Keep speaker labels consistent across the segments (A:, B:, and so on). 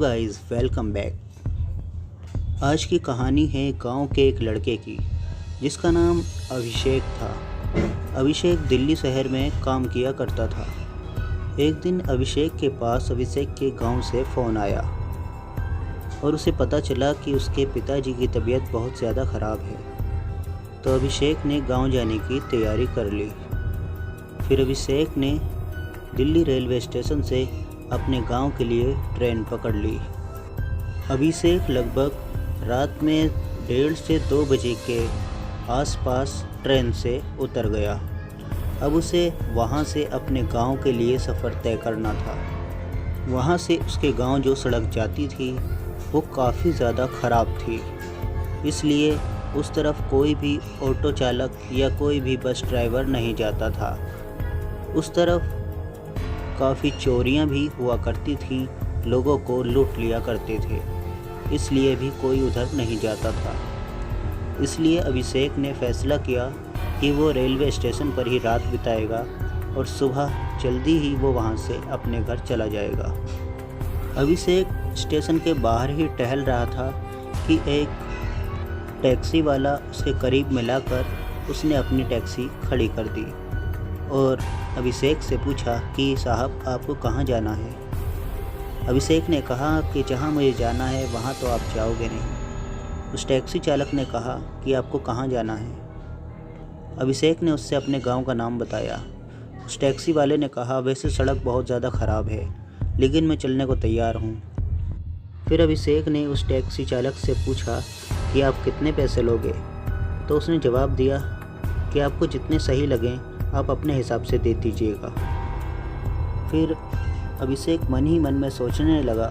A: Guys, welcome back. आज की कहानी है गांव के एक लड़के की जिसका नाम अभिषेक था। अभिषेक दिल्ली शहर में काम किया करता था। एक दिन अभिषेक के पास अभिषेक के गांव से फ़ोन आया और उसे पता चला कि उसके पिताजी की तबीयत बहुत ज़्यादा ख़राब है। तो अभिषेक ने गांव जाने की तैयारी कर ली। फिर अभिषेक ने दिल्ली रेलवे स्टेशन से अपने गांव के लिए ट्रेन पकड़ ली। अभिषेक लगभग रात में 1:30 से 2 बजे के आसपास ट्रेन से उतर गया। अब उसे वहां से अपने गांव के लिए सफ़र तय करना था। वहां से उसके गांव जो सड़क जाती थी वो काफ़ी ज़्यादा ख़राब थी, इसलिए उस तरफ कोई भी ऑटो चालक या कोई भी बस ड्राइवर नहीं जाता था। उस तरफ काफ़ी चोरियां भी हुआ करती थी, लोगों को लूट लिया करते थे, इसलिए भी कोई उधर नहीं जाता था। इसलिए अभिषेक ने फैसला किया कि वो रेलवे स्टेशन पर ही रात बिताएगा और सुबह जल्दी ही वो वहाँ से अपने घर चला जाएगा। अभिषेक स्टेशन के बाहर ही टहल रहा था कि एक टैक्सी वाला उसके करीब मिलाकर उसने अपनी टैक्सी खड़ी कर दी और अभिषेक से पूछा कि साहब, आपको कहाँ जाना है। अभिषेक ने कहा कि जहाँ मुझे जाना है वहाँ तो आप जाओगे नहीं। उस टैक्सी चालक ने कहा कि आपको कहाँ जाना है। अभिषेक ने उससे अपने गांव का नाम बताया। उस टैक्सी वाले ने कहा, वैसे सड़क बहुत ज़्यादा ख़राब है, लेकिन मैं चलने को तैयार हूँ। फिर अभिषेक ने उस टैक्सी चालक से पूछा कि आप कितने पैसे लोगे। तो उसने जवाब दिया कि आपको जितने सही लगें आप अपने हिसाब से दे दीजिएगा। फिर अभिषेक मन ही मन में सोचने लगा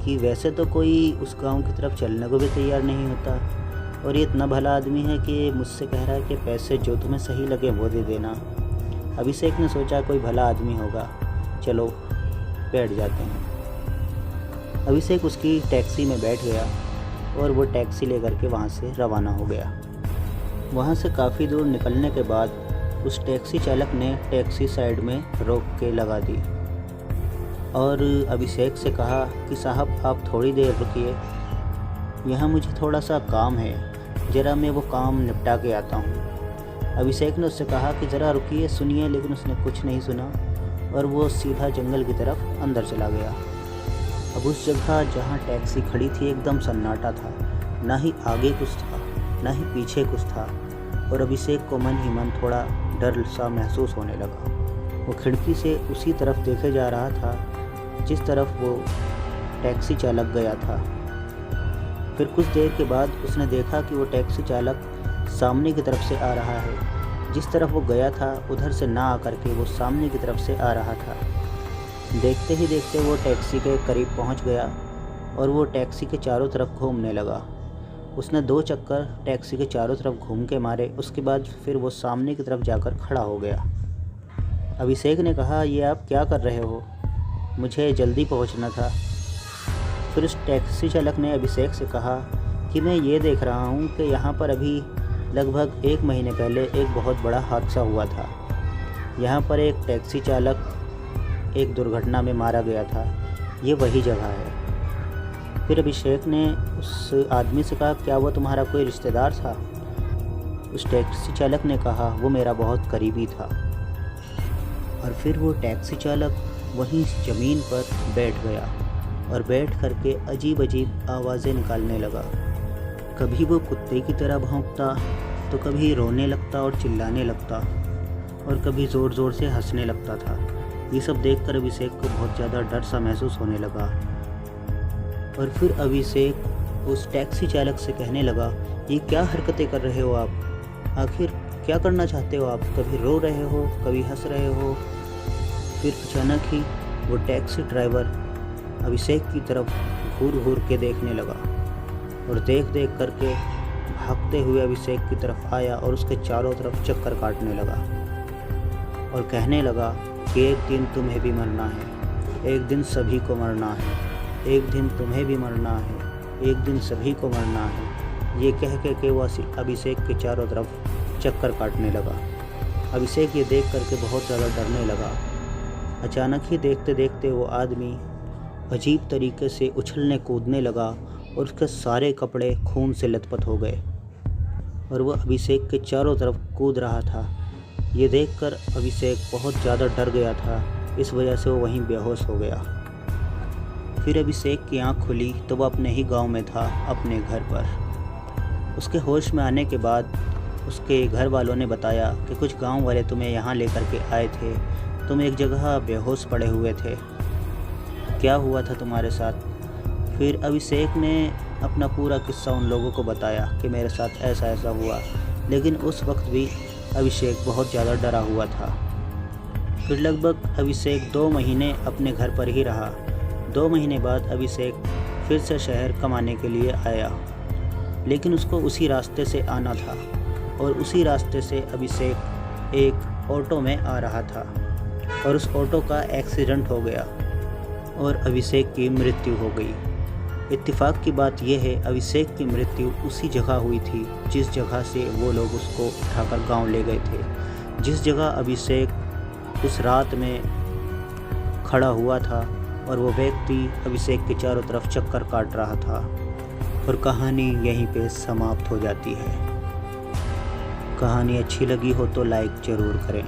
A: कि वैसे तो कोई उस गांव की तरफ चलने को भी तैयार नहीं होता और ये इतना भला आदमी है कि मुझसे कह रहा है कि पैसे जो तुम्हें सही लगे वो दे देना। अभिषेक ने सोचा कोई भला आदमी होगा, चलो बैठ जाते हैं। अभिषेक उसकी टैक्सी में बैठ गया और वो टैक्सी लेकर के वहाँ से रवाना हो गया। वहाँ से काफ़ी दूर निकलने के बाद उस टैक्सी चालक ने टैक्सी साइड में रोक के लगा दी और अभिषेक से कहा कि साहब, आप थोड़ी देर रुकिए, यहाँ मुझे थोड़ा सा काम है, ज़रा मैं वो काम निपटा के आता हूँ। अभिषेक ने उससे कहा कि ज़रा रुकिए, सुनिए, लेकिन उसने कुछ नहीं सुना और वो सीधा जंगल की तरफ अंदर चला गया। अब उस जगह जहाँ टैक्सी खड़ी थी एकदम सन्नाटा था, ना ही आगे कुछ था ना ही पीछे कुछ था और अभिषेक को मन ही मन थोड़ा डर सा महसूस होने लगा। वो खिड़की से उसी तरफ देखे जा रहा था जिस तरफ वो टैक्सी चालक गया था। फिर कुछ देर के बाद उसने देखा कि वो टैक्सी चालक सामने की तरफ से आ रहा है। जिस तरफ वो गया था उधर से ना आकर के वो सामने की तरफ से आ रहा था। देखते ही देखते वो टैक्सी के करीब पहुंच गया और वो टैक्सी के चारों तरफ घूमने लगा। उसने 2 चक्कर टैक्सी के चारों तरफ घूम के मारे। उसके बाद फिर वो सामने की तरफ जाकर खड़ा हो गया। अभिषेक ने कहा, ये आप क्या कर रहे हो, मुझे जल्दी पहुंचना था। फिर उस टैक्सी चालक ने अभिषेक से कहा कि मैं ये देख रहा हूँ कि यहाँ पर अभी लगभग 1 महीने पहले एक बहुत बड़ा हादसा हुआ था। यहाँ पर एक टैक्सी चालक एक दुर्घटना में मारा गया था, ये वही जगह है। फिर अभिषेक ने उस आदमी से कहा, क्या वो तुम्हारा कोई रिश्तेदार था। उस टैक्सी चालक ने कहा, वो मेरा बहुत करीबी था। और फिर वो टैक्सी चालक वहीं ज़मीन पर बैठ गया और बैठ करके अजीब अजीब आवाज़ें निकालने लगा। कभी वो कुत्ते की तरह भौंकता तो कभी रोने लगता और चिल्लाने लगता और कभी ज़ोर ज़ोर से हंसने लगता था। ये सब देखकर अभिषेक को बहुत ज़्यादा डर सा महसूस होने लगा। और फिर अभिषेक उस टैक्सी चालक से कहने लगा, ये क्या हरकतें कर रहे हो आप, आखिर क्या करना चाहते हो आप, कभी रो रहे हो कभी हंस रहे हो। फिर अचानक ही वो टैक्सी ड्राइवर अभिषेक की तरफ घूर घूर के देखने लगा और देख देख करके भागते हुए अभिषेक की तरफ आया और उसके चारों तरफ चक्कर काटने लगा और कहने लगा कि एक दिन तुम्हें भी मरना है, एक दिन सभी को मरना है, एक दिन तुम्हें भी मरना है, एक दिन सभी को मरना है। ये कह के वो अभिषेक के चारों तरफ चक्कर काटने लगा। अभिषेक ये देख करके बहुत ज़्यादा डरने लगा। अचानक ही देखते देखते वो आदमी अजीब तरीके से उछलने कूदने लगा और उसके सारे कपड़े खून से लथपथ हो गए और वह अभिषेक के चारों तरफ कूद रहा था। ये देखकर अभिषेक बहुत ज़्यादा डर गया था, इस वजह से वो वहीं बेहोश हो गया। फिर अभिषेक की आँख खुली तो वह अपने ही गांव में था, अपने घर पर। उसके होश में आने के बाद उसके घर वालों ने बताया कि कुछ गांव वाले तुम्हें यहाँ लेकर के आए थे, तुम एक जगह बेहोश पड़े हुए थे, क्या हुआ था तुम्हारे साथ? फिर अभिषेक ने अपना पूरा किस्सा उन लोगों को बताया कि मेरे साथ ऐसा ऐसा हुआ, लेकिन उस वक्त भी अभिषेक बहुत ज़्यादा डरा हुआ था। फिर लगभग अभिषेक 2 महीने अपने घर पर ही रहा। 2 महीने बाद अभिषेक फिर से शहर कमाने के लिए आया, लेकिन उसको उसी रास्ते से आना था और उसी रास्ते से अभिषेक एक ऑटो में आ रहा था और उस ऑटो का एक्सीडेंट हो गया और अभिषेक की मृत्यु हो गई। इत्तेफाक की बात यह है, अभिषेक की मृत्यु उसी जगह हुई थी जिस जगह से वो लोग उसको उठाकर गांव ले गए थे, जिस जगह अभिषेक उस रात में खड़ा हुआ था और वो व्यक्ति अभिषेक के चारों तरफ चक्कर काट रहा था। और कहानी यहीं पे समाप्त हो जाती है। कहानी अच्छी लगी हो तो लाइक ज़रूर करें।